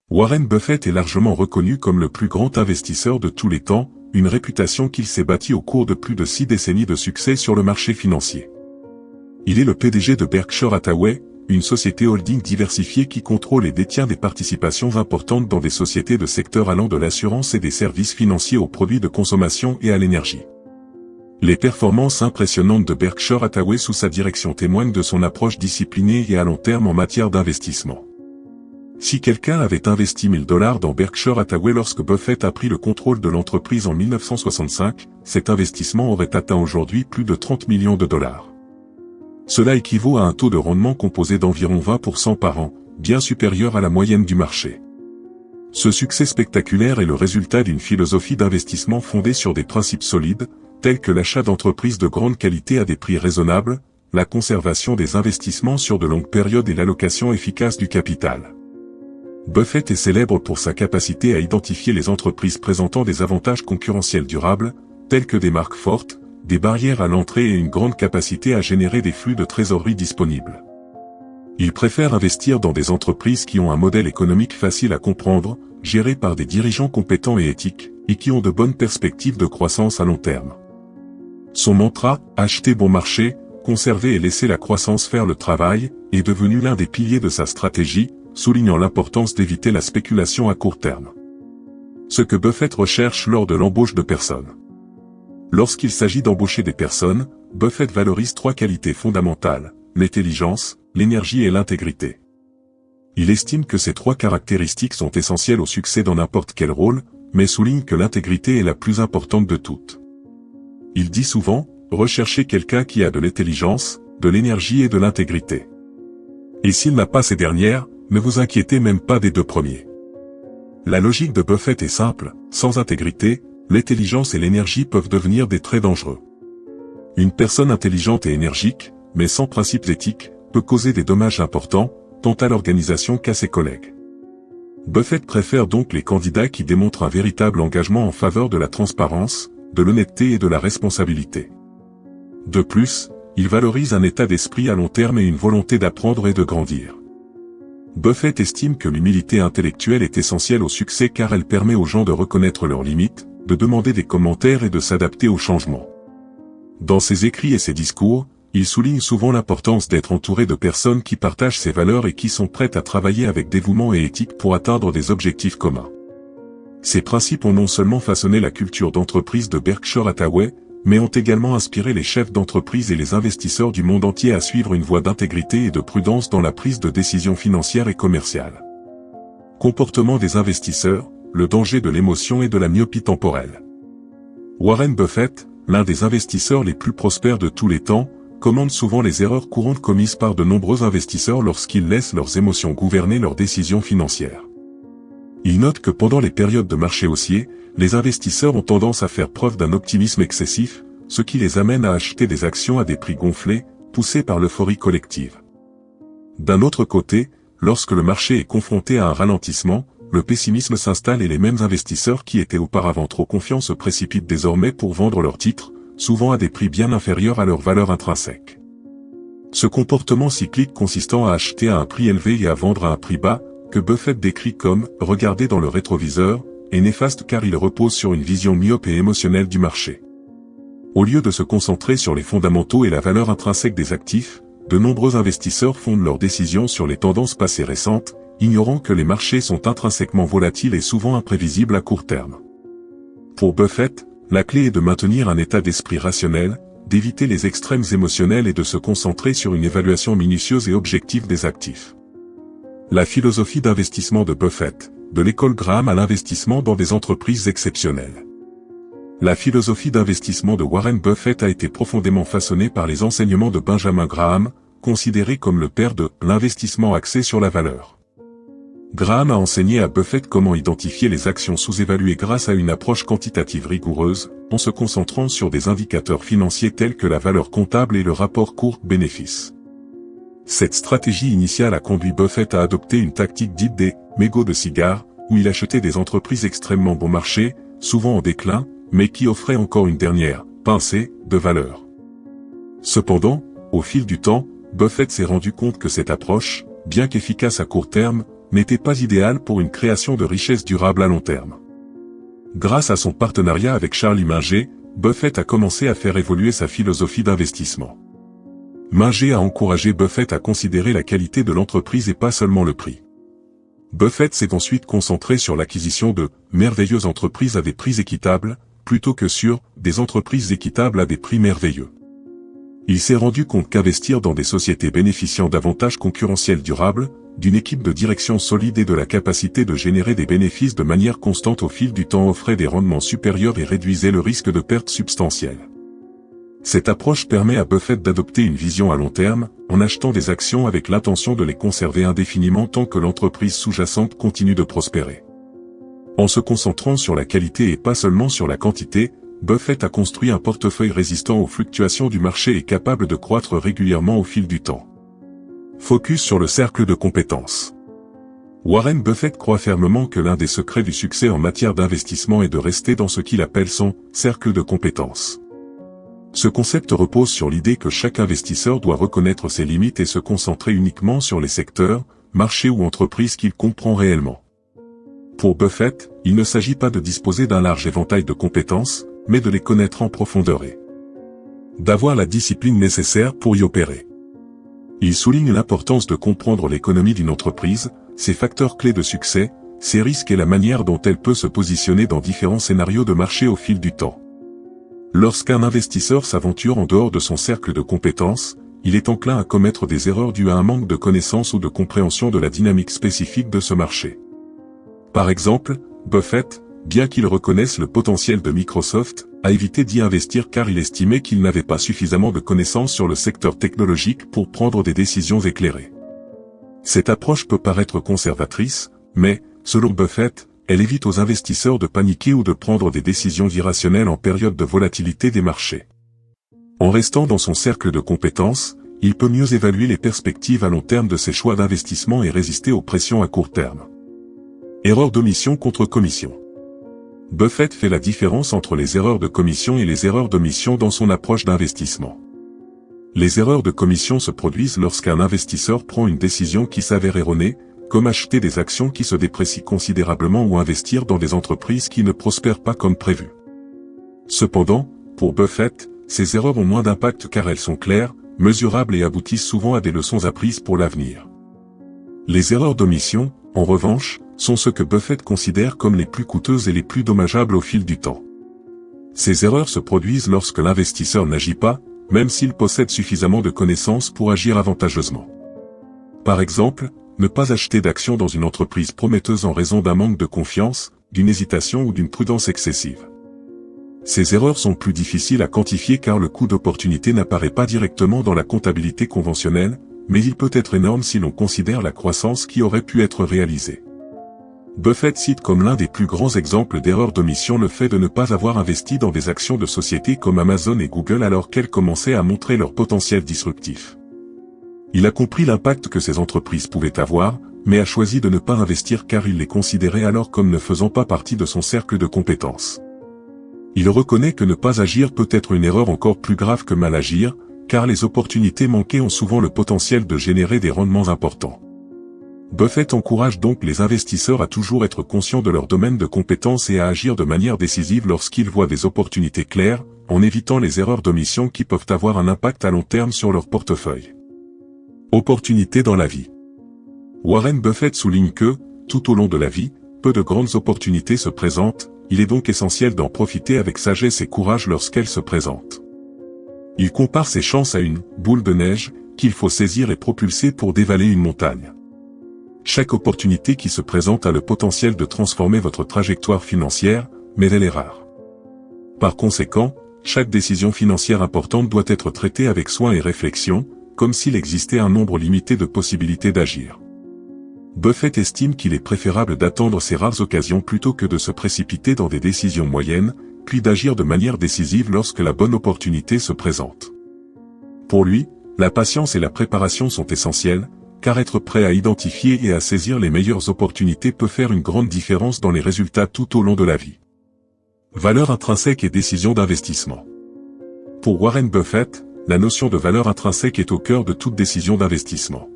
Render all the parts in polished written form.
Warren Buffett est largement reconnu comme le plus grand investisseur de tous les temps, une réputation qu'il s'est bâtie au cours de plus de 6 décennies de succès sur le marché financier. Il est le PDG de Berkshire Hathaway, une société holding diversifiée qui contrôle et détient des participations importantes dans des sociétés de secteurs allant de l'assurance et des services financiers aux produits de consommation et à l'énergie. Les performances impressionnantes de Berkshire Hathaway sous sa direction témoignent de son approche disciplinée et à long terme en matière d'investissement. Si quelqu'un avait investi $1000 dans Berkshire Hathaway lorsque Buffett a pris le contrôle de l'entreprise en 1965, cet investissement aurait atteint aujourd'hui plus de $30 millions. Cela équivaut à un taux de rendement composé d'environ 20% par an, bien supérieur à la moyenne du marché. Ce succès spectaculaire est le résultat d'une philosophie d'investissement fondée sur des principes solides, tels que l'achat d'entreprises de grande qualité à des prix raisonnables, la conservation des investissements sur de longues périodes et l'allocation efficace du capital. Buffett est célèbre pour sa capacité à identifier les entreprises présentant des avantages concurrentiels durables, tels que des marques fortes, des barrières à l'entrée et une grande capacité à générer des flux de trésorerie disponibles. Il préfère investir dans des entreprises qui ont un modèle économique facile à comprendre, gérées par des dirigeants compétents et éthiques, et qui ont de bonnes perspectives de croissance à long terme. Son mantra, acheter bon marché, conserver et laisser la croissance faire le travail, est devenu l'un des piliers de sa stratégie, soulignant l'importance d'éviter la spéculation à court terme. Ce que Buffett recherche lors de l'embauche de personnes. Lorsqu'il s'agit d'embaucher des personnes, Buffett valorise 3 qualités fondamentales, l'intelligence, l'énergie et l'intégrité. Il estime que ces 3 caractéristiques sont essentielles au succès dans n'importe quel rôle, mais souligne que l'intégrité est la plus importante de toutes. Il dit souvent, recherchez quelqu'un qui a de l'intelligence, de l'énergie et de l'intégrité. Et s'il n'a pas ces dernières, ne vous inquiétez même pas des 2 premiers. La logique de Buffett est simple, sans intégrité, l'intelligence et l'énergie peuvent devenir des traits dangereux. Une personne intelligente et énergique, mais sans principes éthiques, peut causer des dommages importants, tant à l'organisation qu'à ses collègues. Buffett préfère donc les candidats qui démontrent un véritable engagement en faveur de la transparence, de l'honnêteté et de la responsabilité. De plus, il valorise un état d'esprit à long terme et une volonté d'apprendre et de grandir. Buffett estime que l'humilité intellectuelle est essentielle au succès car elle permet aux gens de reconnaître leurs limites, de demander des commentaires et de s'adapter aux changements. Dans ses écrits et ses discours, il souligne souvent l'importance d'être entouré de personnes qui partagent ses valeurs et qui sont prêtes à travailler avec dévouement et éthique pour atteindre des objectifs communs. Ces principes ont non seulement façonné la culture d'entreprise de Berkshire Hathaway, mais ont également inspiré les chefs d'entreprise et les investisseurs du monde entier à suivre une voie d'intégrité et de prudence dans la prise de décisions financières et commerciales. Comportement des investisseurs, le danger de l'émotion et de la myopie temporelle. Warren Buffett, l'un des investisseurs les plus prospères de tous les temps, commande souvent les erreurs courantes commises par de nombreux investisseurs lorsqu'ils laissent leurs émotions gouverner leurs décisions financières. Il note que pendant les périodes de marché haussier, les investisseurs ont tendance à faire preuve d'un optimisme excessif, ce qui les amène à acheter des actions à des prix gonflés, poussés par l'euphorie collective. D'un autre côté, lorsque le marché est confronté à un ralentissement, le pessimisme s'installe et les mêmes investisseurs qui étaient auparavant trop confiants se précipitent désormais pour vendre leurs titres, souvent à des prix bien inférieurs à leur valeur intrinsèque. Ce comportement cyclique consistant à acheter à un prix élevé et à vendre à un prix bas, que Buffett décrit comme « regarder dans le rétroviseur », est néfaste car il repose sur une vision myope et émotionnelle du marché. Au lieu de se concentrer sur les fondamentaux et la valeur intrinsèque des actifs, de nombreux investisseurs fondent leurs décisions sur les tendances passées récentes, ignorant que les marchés sont intrinsèquement volatiles et souvent imprévisibles à court terme. Pour Buffett, la clé est de maintenir un état d'esprit rationnel, d'éviter les extrêmes émotionnels et de se concentrer sur une évaluation minutieuse et objective des actifs. La philosophie d'investissement de Buffett, de l'école Graham à l'investissement dans des entreprises exceptionnelles. La philosophie d'investissement de Warren Buffett a été profondément façonnée par les enseignements de Benjamin Graham, considéré comme le père de l'investissement axé sur la valeur. Graham a enseigné à Buffett comment identifier les actions sous-évaluées grâce à une approche quantitative rigoureuse, en se concentrant sur des indicateurs financiers tels que la valeur comptable et le rapport coût-bénéfice. Cette stratégie initiale a conduit Buffett à adopter une tactique dite des mégots de cigares, où il achetait des entreprises extrêmement bon marché, souvent en déclin, mais qui offraient encore une dernière pincée de valeur. Cependant, au fil du temps, Buffett s'est rendu compte que cette approche, bien qu'efficace à court terme, n'était pas idéal pour une création de richesse durable à long terme. Grâce à son partenariat avec Charlie Munger, Buffett a commencé à faire évoluer sa philosophie d'investissement. Munger a encouragé Buffett à considérer la qualité de l'entreprise et pas seulement le prix. Buffett s'est ensuite concentré sur l'acquisition de « merveilleuses entreprises à des prix équitables » plutôt que sur « des entreprises équitables à des prix merveilleux ». Il s'est rendu compte qu'investir dans des sociétés bénéficiant d'avantages concurrentiels durables, d'une équipe de direction solide et de la capacité de générer des bénéfices de manière constante au fil du temps offrait des rendements supérieurs et réduisait le risque de pertes substantielles. Cette approche permet à Buffett d'adopter une vision à long terme, en achetant des actions avec l'intention de les conserver indéfiniment tant que l'entreprise sous-jacente continue de prospérer. En se concentrant sur la qualité et pas seulement sur la quantité, Buffett a construit un portefeuille résistant aux fluctuations du marché et capable de croître régulièrement au fil du temps. Focus sur le cercle de compétences. Warren Buffett croit fermement que l'un des secrets du succès en matière d'investissement est de rester dans ce qu'il appelle son « cercle de compétences ». Ce concept repose sur l'idée que chaque investisseur doit reconnaître ses limites et se concentrer uniquement sur les secteurs, marchés ou entreprises qu'il comprend réellement. Pour Buffett, il ne s'agit pas de disposer d'un large éventail de compétences, mais de les connaître en profondeur et d'avoir la discipline nécessaire pour y opérer. Il souligne l'importance de comprendre l'économie d'une entreprise, ses facteurs clés de succès, ses risques et la manière dont elle peut se positionner dans différents scénarios de marché au fil du temps. Lorsqu'un investisseur s'aventure en dehors de son cercle de compétences, il est enclin à commettre des erreurs dues à un manque de connaissance ou de compréhension de la dynamique spécifique de ce marché. Par exemple, Buffett, bien qu'il reconnaisse le potentiel de Microsoft, a évité d'y investir car il estimait qu'il n'avait pas suffisamment de connaissances sur le secteur technologique pour prendre des décisions éclairées. Cette approche peut paraître conservatrice, mais, selon Buffett, elle évite aux investisseurs de paniquer ou de prendre des décisions irrationnelles en période de volatilité des marchés. En restant dans son cercle de compétences, il peut mieux évaluer les perspectives à long terme de ses choix d'investissement et résister aux pressions à court terme. Erreurs d'omission contre commission. Buffett fait la différence entre les erreurs de commission et les erreurs d'omission dans son approche d'investissement. Les erreurs de commission se produisent lorsqu'un investisseur prend une décision qui s'avère erronée, comme acheter des actions qui se déprécient considérablement ou investir dans des entreprises qui ne prospèrent pas comme prévu. Cependant, pour Buffett, ces erreurs ont moins d'impact car elles sont claires, mesurables et aboutissent souvent à des leçons apprises pour l'avenir. Les erreurs d'omission, en revanche, sont ce que Buffett considère comme les plus coûteuses et les plus dommageables au fil du temps. Ces erreurs se produisent lorsque l'investisseur n'agit pas, même s'il possède suffisamment de connaissances pour agir avantageusement. Par exemple, ne pas acheter d'actions dans une entreprise prometteuse en raison d'un manque de confiance, d'une hésitation ou d'une prudence excessive. Ces erreurs sont plus difficiles à quantifier car le coût d'opportunité n'apparaît pas directement dans la comptabilité conventionnelle, mais il peut être énorme si l'on considère la croissance qui aurait pu être réalisée. Buffett cite comme l'un des plus grands exemples d'erreurs d'omission le fait de ne pas avoir investi dans des actions de sociétés comme Amazon et Google alors qu'elles commençaient à montrer leur potentiel disruptif. Il a compris l'impact que ces entreprises pouvaient avoir, mais a choisi de ne pas investir car il les considérait alors comme ne faisant pas partie de son cercle de compétences. Il reconnaît que ne pas agir peut être une erreur encore plus grave que mal agir, car les opportunités manquées ont souvent le potentiel de générer des rendements importants. Buffett encourage donc les investisseurs à toujours être conscients de leur domaine de compétences et à agir de manière décisive lorsqu'ils voient des opportunités claires, en évitant les erreurs d'omission qui peuvent avoir un impact à long terme sur leur portefeuille. Opportunités dans la vie. Warren Buffett souligne que, tout au long de la vie, peu de grandes opportunités se présentent, il est donc essentiel d'en profiter avec sagesse et courage lorsqu'elles se présentent. Il compare ces chances à une « boule de neige » qu'il faut saisir et propulser pour dévaler une montagne. Chaque opportunité qui se présente a le potentiel de transformer votre trajectoire financière, mais elle est rare. Par conséquent, chaque décision financière importante doit être traitée avec soin et réflexion, comme s'il existait un nombre limité de possibilités d'agir. Buffett estime qu'il est préférable d'attendre ces rares occasions plutôt que de se précipiter dans des décisions moyennes, puis d'agir de manière décisive lorsque la bonne opportunité se présente. Pour lui, la patience et la préparation sont essentielles, car être prêt à identifier et à saisir les meilleures opportunités peut faire une grande différence dans les résultats tout au long de la vie. Valeur intrinsèque et décision d'investissement. Pour Warren Buffett, la notion de valeur intrinsèque est au cœur de toute décision d'investissement.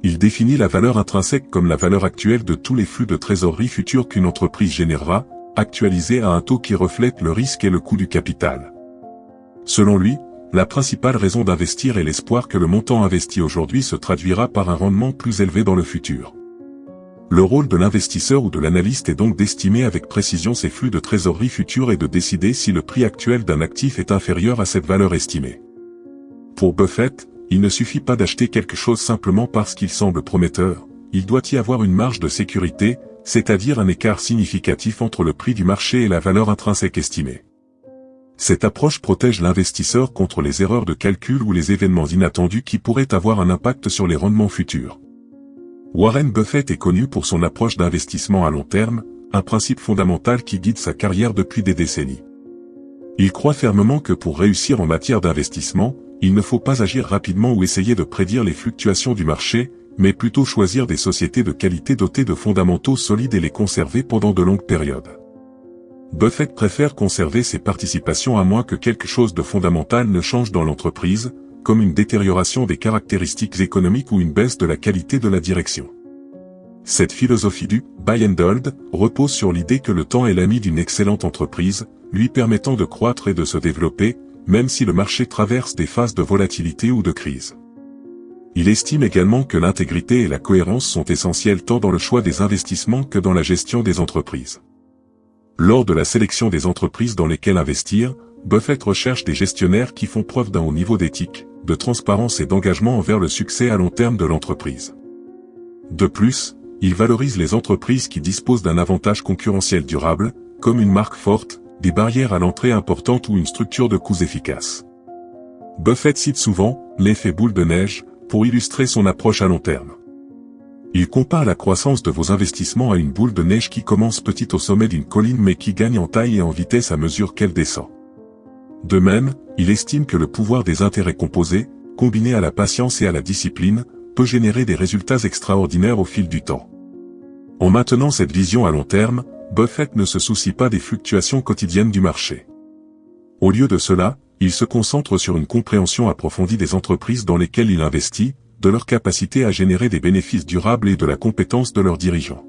Il définit la valeur intrinsèque comme la valeur actuelle de tous les flux de trésorerie futurs qu'une entreprise générera, actualisée à un taux qui reflète le risque et le coût du capital. Selon lui, la principale raison d'investir est l'espoir que le montant investi aujourd'hui se traduira par un rendement plus élevé dans le futur. Le rôle de l'investisseur ou de l'analyste est donc d'estimer avec précision ces flux de trésorerie futurs et de décider si le prix actuel d'un actif est inférieur à cette valeur estimée. Pour Buffett, il ne suffit pas d'acheter quelque chose simplement parce qu'il semble prometteur, il doit y avoir une marge de sécurité, c'est-à-dire un écart significatif entre le prix du marché et la valeur intrinsèque estimée. Cette approche protège l'investisseur contre les erreurs de calcul ou les événements inattendus qui pourraient avoir un impact sur les rendements futurs. Warren Buffett est connu pour son approche d'investissement à long terme, un principe fondamental qui guide sa carrière depuis des décennies. Il croit fermement que pour réussir en matière d'investissement, il ne faut pas agir rapidement ou essayer de prédire les fluctuations du marché, mais plutôt choisir des sociétés de qualité dotées de fondamentaux solides et les conserver pendant de longues périodes. Buffett préfère conserver ses participations à moins que quelque chose de fondamental ne change dans l'entreprise, comme une détérioration des caractéristiques économiques ou une baisse de la qualité de la direction. Cette philosophie du « buy and hold » repose sur l'idée que le temps est l'ami d'une excellente entreprise, lui permettant de croître et de se développer, même si le marché traverse des phases de volatilité ou de crise. Il estime également que l'intégrité et la cohérence sont essentielles tant dans le choix des investissements que dans la gestion des entreprises. Lors de la sélection des entreprises dans lesquelles investir, Buffett recherche des gestionnaires qui font preuve d'un haut niveau d'éthique, de transparence et d'engagement envers le succès à long terme de l'entreprise. De plus, il valorise les entreprises qui disposent d'un avantage concurrentiel durable, comme une marque forte, des barrières à l'entrée importantes ou une structure de coûts efficace. Buffett cite souvent l'effet boule de neige pour illustrer son approche à long terme. Il compare la croissance de vos investissements à une boule de neige qui commence petite au sommet d'une colline mais qui gagne en taille et en vitesse à mesure qu'elle descend. De même, il estime que le pouvoir des intérêts composés, combiné à la patience et à la discipline, peut générer des résultats extraordinaires au fil du temps. En maintenant cette vision à long terme, Buffett ne se soucie pas des fluctuations quotidiennes du marché. Au lieu de cela, il se concentre sur une compréhension approfondie des entreprises dans lesquelles il investit, de leur capacité à générer des bénéfices durables et de la compétence de leurs dirigeants.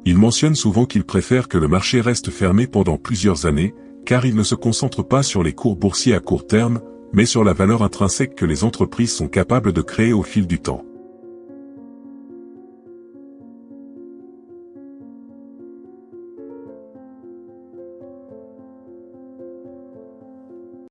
Il mentionne souvent qu'il préfère que le marché reste fermé pendant plusieurs années, car il ne se concentre pas sur les cours boursiers à court terme, mais sur la valeur intrinsèque que les entreprises sont capables de créer au fil du temps.